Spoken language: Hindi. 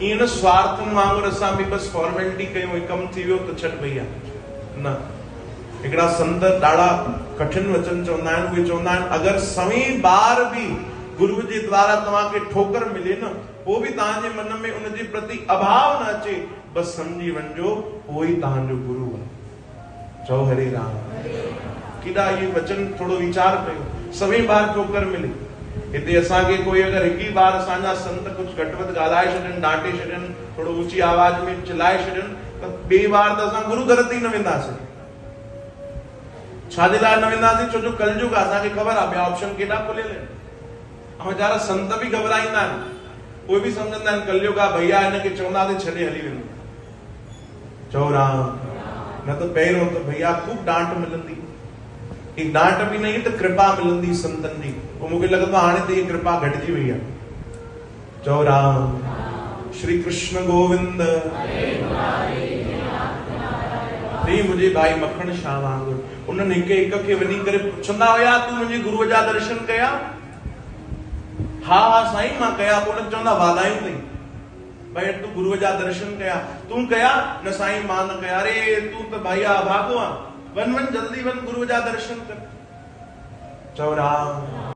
इन स्वार्थ वांगुर असां भी बस फॉर्मेलिटी कयूं, कम थी वियो त छॾ भैया न। हिकिड़ा संत ॾाढा कठिन वचन चवंदा आहिनि। उहे चवंदा आहिनि अगरि सवी बार भी गुरु जे द्वारा तव्हांखे ठोकर मिले न, पोइ बि तव्हांजे मन में उनजे प्रति अभाव न अचे, बस समझी वञिजो उहो ई तव्हांजो गुरु आहे। चओ हरे राम। केॾा इहे वचन थोरो वीचार कयो। सवी बार ठोकर मिले, हिते असांखे कोई अगरि हिकु ई बार असांजा संत कुझु घटि वधि ॻाल्हाए छॾनि, डांटे छॾनि, थोरो ऊची आवाज में चिल्लाए छॾनि, त ॿिए बार त असां गुरु दर ते ई न वेंदासीं। छाजे लाइ न वेंदासीं? छो जो कलयुग आहे, असांखे ख़बर आहे ॿिया ऑप्शन केॾा खुलियल आहिनि। ऐं वीचारा संत बि घबराईंदा आहिनि, उहे बि सम्झंदा आहिनि कलयुग आहे, भैया हिनखे चवंदासीं छॾे हली वेंदो। चओ राम। न त पहिरियों त भैया खूब डांट मिलंदी, एक डांट भी नहीं तो कृपा मिलंदी संतन जी। वो मुझे लगता हाणे तो ये कृपा घटजी वही है। चओ राम। श्री कृष्ण गोविंद ती मुझे भाई मखण शाह वांगुर उन्हनि हिक हिक खे वञी करे पुछंदा हुया, तूं मुंहिंजे गुरुअ जा दर्शन कया? हा हा साईं मां कया। पोइ उन्हनि चवंदा वाधायूं अथई भाई तूं गुरुअ जा दर्शन कया। तूं कया? न साईं मां न कया। अरे तूं त भाई अभागो आहे, वन वन जल्दी वन गुरु जा दर्शन कर। चओ राम।